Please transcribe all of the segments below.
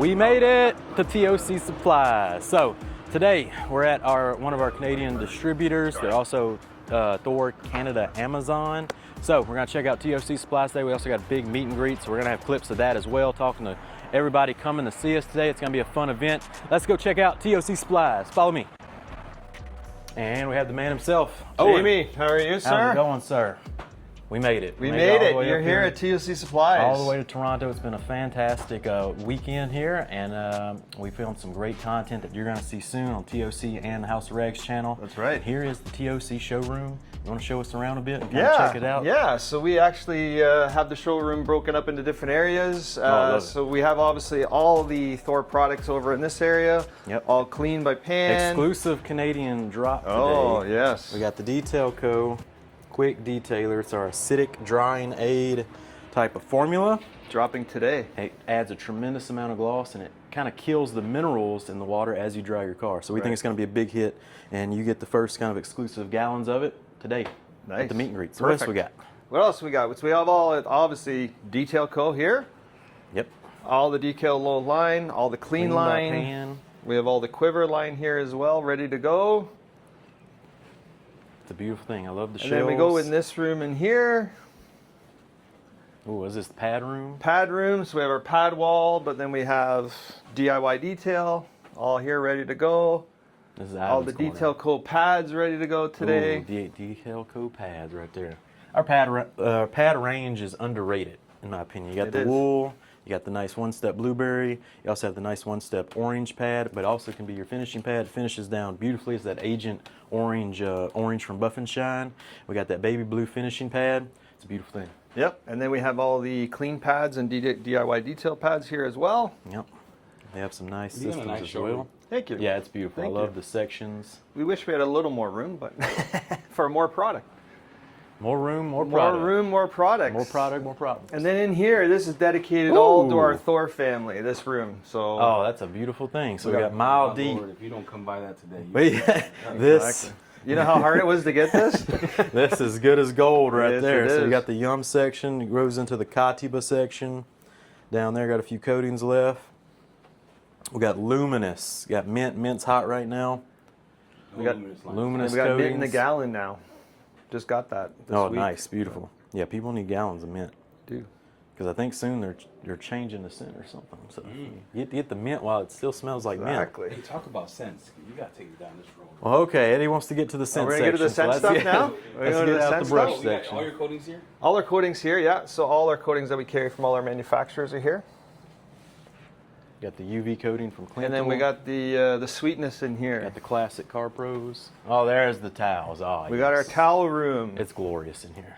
We made it to TOC Supplies. So today we're at one of our Canadian distributors. They're also Thor Canada Amazon. So we're gonna check out TOC Supplies today. We also got a big meet and greet, so we're gonna have clips of that as well, talking to everybody coming to see us today. It's gonna be a fun event. Let's go check out TOC Supplies. Follow me. And we have the man himself, Jamie, how are you, sir? How's it going, sir? We made it. We made it. You're here at TOC Supplies. All the way to Toronto. It's been a fantastic weekend here, and we filmed some great content that you're going to see soon on TOC and the House of Rags channel. That's right. Here is the TOC showroom. You want to show us around a bit and kind of check it out? Yeah, so we actually have the showroom broken up into different areas. So we have obviously all the Thor products over in this area. Yep. All clean by pan. Exclusive Canadian drop today. Oh, yes. We got the Detail Co. Quick Detailer. It's our acidic drying aid type of formula. Dropping today. It adds a tremendous amount of gloss, and it kind of kills the minerals in the water as you dry your car. So we think it's going to be a big hit, and you get the first kind of exclusive gallons of it today at the meet and greet. So what else we got? What else we got? So we have all, obviously, Detail Co. here. Yep. All the Decal Low line, all the clean line. Pan. We have all the Quiver line here as well, ready to go. It's a beautiful thing. I love the shells. And then we go in this room in here. Oh, is this the pad room? Pad room. So we have our pad wall, but then we have DIY detail all here ready to go. This is all the Detail Co. pads ready to go today. Ooh, Detail Co. pads right there. Our pad range is underrated, in my opinion. You got the wool. You got the nice one-step blueberry. You also have the nice one-step orange pad, but also can be your finishing pad. It finishes down beautifully. It's that Agent Orange from Buff and Shine. We got that baby blue finishing pad. It's a beautiful thing. Yep, and then we have all the clean pads and DIY detail pads here as well. Yep. They have some nice systems as well. Thank you. Yeah, it's beautiful. I love the sections. We wish we had a little more room, but for more product. More room, more product. More room, more products. More product, more products. And then in here, this is dedicated all to our Thor family, this room. So. Oh, that's a beautiful thing. So we got Mile Deep. If you don't come by that today. This. You know how hard it was to get this? This is good as gold right there. So we we got the Yum section. It goes into the Katiba section. Down there, got a few coatings left. We got Luminous. Got mint. Mint's hot right now. We got Luminous we got coatings. mint in the gallon now. Just got that this week. Nice, beautiful. Yeah, people need gallons of mint. Do. Because I think soon they're changing the scent or something. So you get the mint while it still smells like mint. Exactly. Hey, talk about scents. You got to take it down this road. Well, okay, Eddie wants to get to the scent section. We're going to get to the scent stuff now? Let's get out the brush You got section. all your coatings here? All our coatings here, yeah. So all our coatings that we carry from all our manufacturers are here. Got the UV coating from Clinton. And then we got the sweetness in here. Got the classic Car Pros. Oh, there's the towels. Oh, we got our towel room. It's glorious in here.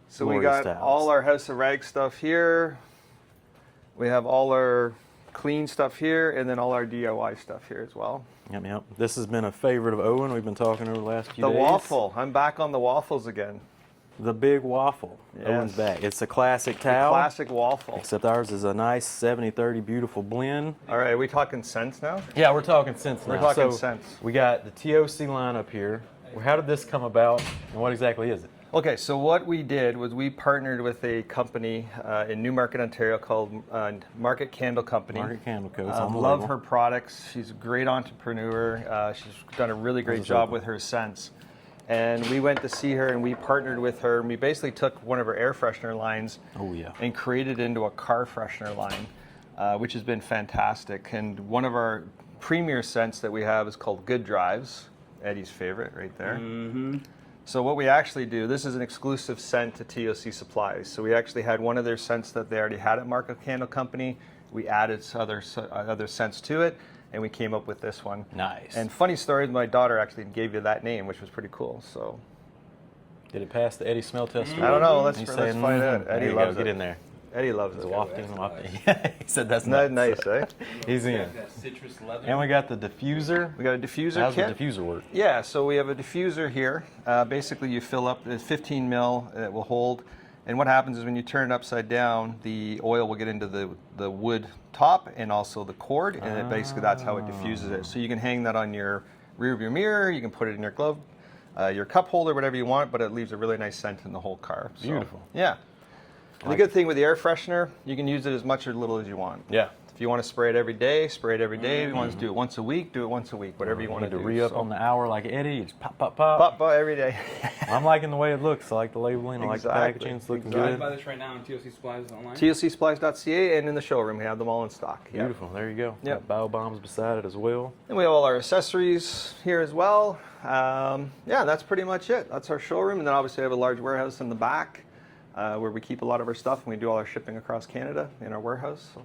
So we got all our House of Rags stuff here. We have all our clean stuff here, and then all our DIY stuff here as well. Yep, yep. This has been a favorite of Owen. We've been talking over the last few days. The waffle. I'm back on the waffles again. The big waffle. Yes. Owen's back. It's a classic towel. Classic waffle. Except ours is a nice 70-30 beautiful blend. All right, are we talking cents now? Yeah, we're talking cents now. We're talking cents. We got the TOC line up here. How did this come about, and what exactly is it? Okay, so what we did was we partnered with a company in Newmarket, Ontario called Market Candle Company. Market Candle Co. Love her products. She's a great entrepreneur. She's done a really great job with her scents. And we went to see her and we partnered with her, and we basically took one of her air freshener lines and created it into a car freshener line, which has been fantastic. And one of our premier scents that we have is called Good Drives, Eddie's favorite right there. Mm-hmm. So what we actually do, this is an exclusive scent to TOC Supplies. So we actually had one of their scents that they already had at Market Candle Company. We added other scents to it, and we came up with this one. Nice. And funny story, my daughter actually gave you that name, which was pretty cool. So, did it pass the Eddie smell test? I don't know. Let's find out. Eddie loves it. Get in there. Eddie loves it. Wafting. He said that's nice. Nice, eh? He's in. That citrus leather. And we got the diffuser. We got a diffuser How's kit. the diffuser work? Yeah, so we have a diffuser here. Basically, you fill up, it's 15 mil, it will hold. And what happens is when you turn it upside down, the oil will get into the wood top and also the cord, and basically that's how it diffuses it. So you can hang that on your rear view mirror, you can put it in your glove, your cup holder, whatever you want, but it leaves a really nice scent in the whole car. So, beautiful. Yeah. And the good thing with the air freshener, you can use it as much or little as you want. Yeah. If you want to spray it every day, spray it every day. If you want to do it once a week, do it once a week. Whatever you want to do. Re-up on the hour like Eddie, you just pop, pop, pop. Pop every day. I'm liking the way it looks. I like the labeling. I like the Exactly. packaging. It's looking You can good. buy this right now on TOC Supplies online. TOCsupplies.ca and in the showroom. We have them all in stock. Yep. Beautiful. There you go. Yep. Got bio bombs beside it as well. And we have all our accessories here as well. Yeah, that's pretty much it. That's our showroom. And then obviously we have a large warehouse in the back where we keep a lot of our stuff, and we do all our shipping across Canada in our warehouse. So.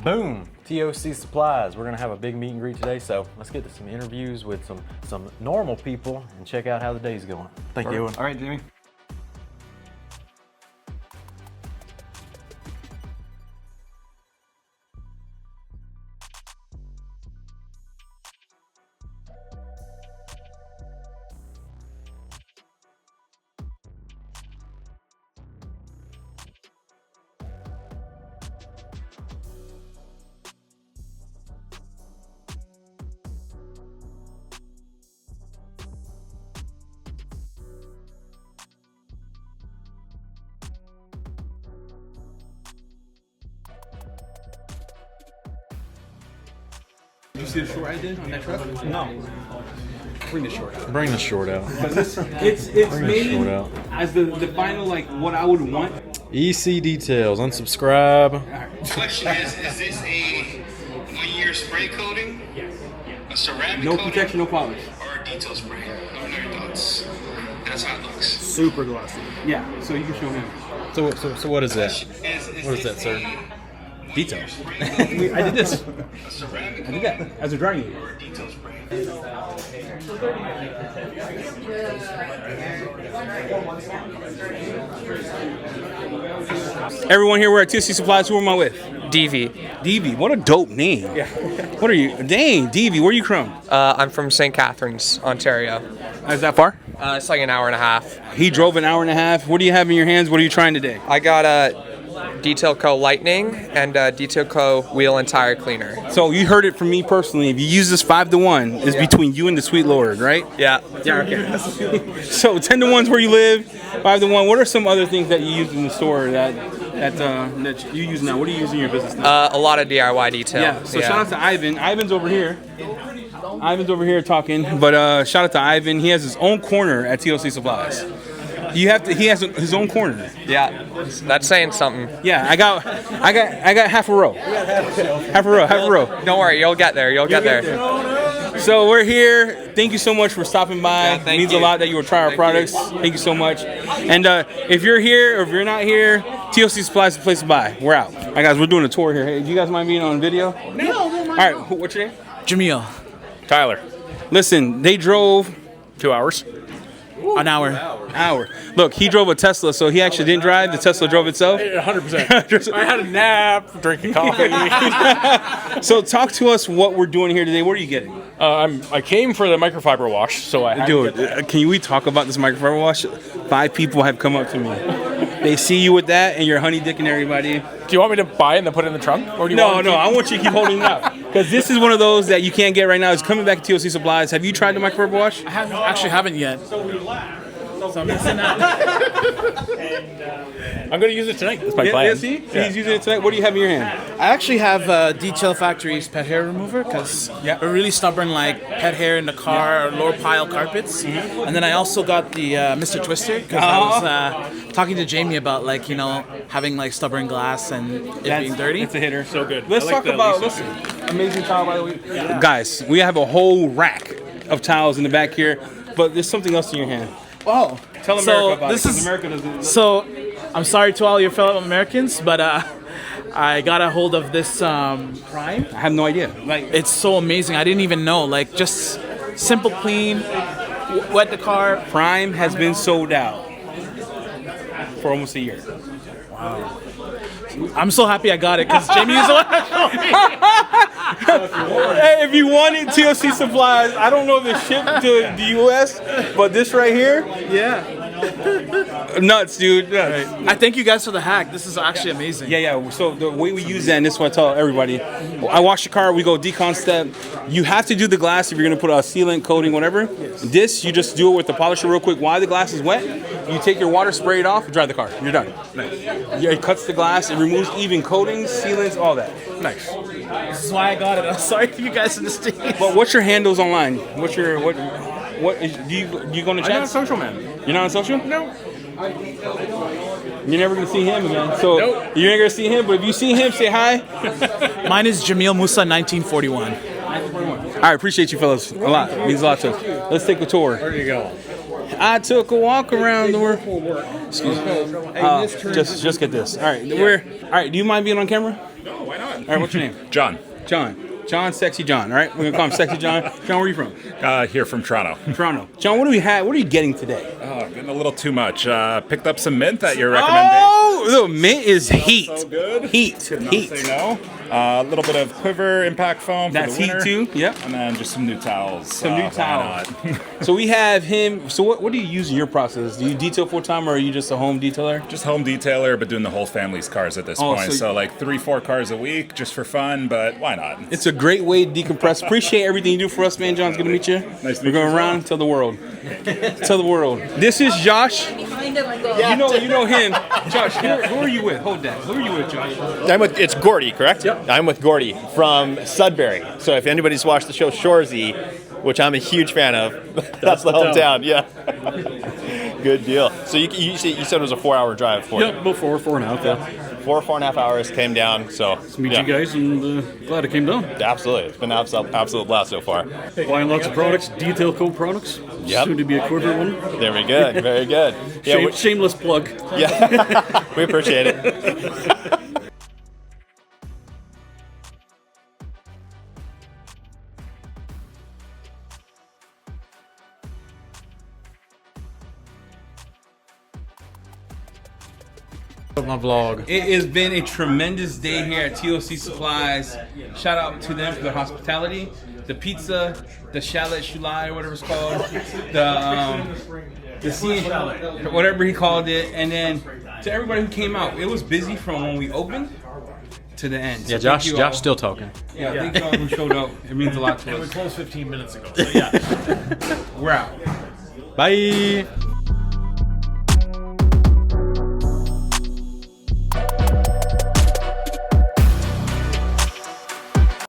Boom! TOC Supplies. We're gonna have a big meet and greet today, so let's get to some interviews with some normal people and check out how the day's going. Thank you. All right, Jamie. Did you see the short I did on that truck? No. Bring the short out. Bring the short out. It's Bring the made short out. as the final, like, what I would want. EC details. Unsubscribe. Question is this a 1-year spray coating? A ceramic No coating? protection, no polish. Or a detail spray? I don't know your thoughts. That's how it looks. Super glossy. Yeah, so you can show him. So what is that? What is that, sir? Detail. I did this. A ceramic I did that as a drying aid. or a detail spray? Everyone here, we're at TOC Supplies. Who am I with? DV. DV. What a dope name. Yeah. What are you? Dang, DV. Where are you from? I'm from St. Catharines, Ontario. Is that far? It's like an hour and a half. He drove an hour and a half. What do you have in your hands? What are you trying today? I got a Detail Co. Lightning and a Detail Co. Wheel and Tire Cleaner. So you heard it from me personally. If you use this 5-to-1, it's between you and the sweet Lord, right? Yeah. Yeah. Okay. So 10-to-1's where you live. 5-to-1. What are some other things that you use in the store that you use now? What do you use in your business now? A lot of DIY detail. Yeah. So shout out to Ivan. Ivan's over here. Talking, but shout out to Ivan. He has his own corner at TOC Supplies. He has his own corner. Yeah. That's saying something. Yeah, I got half a row. Half a row. Don't worry, you'll get there. You'll get there. So we're here. Thank you so much for stopping by. Yeah, It thank means you. a lot that you will try our products. Thank you so much. And if you're here or if you're not here, TOC Supplies is the place to buy. We're out. All right, guys, we're doing a tour here. Hey, do you guys mind being on video? No. All right, what's your name? Jamil, Tyler. Listen, they drove 2 hours. An hour. Look, he drove a Tesla, so he actually didn't drive. The Tesla drove itself. 100%. I had a nap, drinking coffee. So talk to us what we're doing here today. What are you getting? I came for the microfiber wash, so I had to Dude, get that. can we talk about this microfiber wash? 5 people have come up to me. They see you with that, and you're honey dicking everybody. Do you want me to buy it and then put it in the trunk? Or do you No, want I want you to keep holding it up. Because this is one of those that you can't get right now. It's coming back to TOC Supplies. Have you tried the microfiber wash? I haven't yet. So I'm missing out. I'm going to use it tonight. That's my plan. Yeah, see? He's using it tonight. What do you have in your hand? I actually have Detail Factory's pet hair remover because we're really stubborn, like pet hair in the car or lower pile carpets. And then I also got the Mr. Twister because I was talking to Jamie about having like stubborn glass and it being dirty. It's a hitter. So good. Let's talk about, amazing towel, by the way. Guys, we have a whole rack of towels in the back here, but there's something else in your hand. Oh, Tell America so about this it. 'Cause is America doesn't. so. I'm sorry to all your fellow Americans, but I got a hold of this Prime. I have no idea. Like, It's so amazing. I didn't even know. Like just simple clean, wet the car. Prime has been sold out for almost a year. I'm so happy I got it because Jamie is the one that showed me. Hey, if you wanted TOC Supplies, I don't know if it's shipped to the U.S., but this right here, Yeah. nuts, dude. Nuts. I thank you guys for the hack. This is actually amazing. Yeah. So the way we use that, and this is what I tell everybody, I wash the car, we go decon step. You have to do the glass if you're gonna put a sealant, coating, whatever. This, you just do it with the polisher real quick. While the glass is wet, you take your water, spray it off, dry the car. You're done. Nice. Yeah, it cuts the glass, it removes even coatings, sealants, all that. Nice. This is why I got it. I'm sorry for you guys in the States. But what's your handles online? What's your what is do you go on the I'm not a chat? social man. You're not on social? No. You're never gonna see him again. So Nope. you're not gonna see him, but if you see him, say hi. Mine is Jamil Musa 1941. I appreciate you fellas a lot. It means a lot to us. Let's take a tour. There you go. I took a walk around the world. Excuse me. Just get this. All right, all right. Do you mind being on camera? No, why not? All right, what's your name? John. John, Sexy John. All right, we're gonna call him Sexy John. John, where are you from? Here from Toronto. Toronto. John, what do we have? What are you getting today? Oh, getting a little too much. Picked up some mint that you're recommending. Oh, the mint is heat. So good. Heat. Could not Heat. say no. A little bit of quiver impact foam for That's the heat winter. too. Yep. And then just some new towels. Some new Why towels. not? So we have him. So what do you use in your process? Do you detail full time, or are you just a home detailer? Just home detailer, but doing the whole family's cars at this Oh, point. so- So like 3-4 cars a week, just for fun. But why not? It's a great way to decompress. Appreciate everything you do for us, man. John's good to meet you. Nice to We're meet you going as around. well. Tell the world. Tell the world. This is Josh. You know him. Josh, who are you with? Hold that. Who are you with, Josh? It's Gordy, correct? Yep. I'm with Gordy from Sudbury. So if anybody's watched the show Shoresy, which I'm a huge fan of, that's the hometown. Yeah. Good deal. So you said it was a 4-hour drive for Yep, about 4.5. Yeah. 4.5 hours came down. So Meet you guys, and glad it came down. Absolutely, it's been an absolute blast so far. Buying lots of products, Detail Co products. Yep. Soon to be a quiver one. Very good, very good. Yeah, Shameless plug. yeah, we appreciate it. My vlog. It has been a tremendous day here at TOC Supplies. Shout out to them for their hospitality. The pizza, the shallot shulai, whatever it's called, the sea, whatever he called it, and then to everybody who came out. It was busy from when we opened to the end. So Yeah, thank you all. Josh's still talking. Yeah, thank you all who showed up. It means a lot to us. We closed 15 minutes ago. So yeah. We're out. Bye.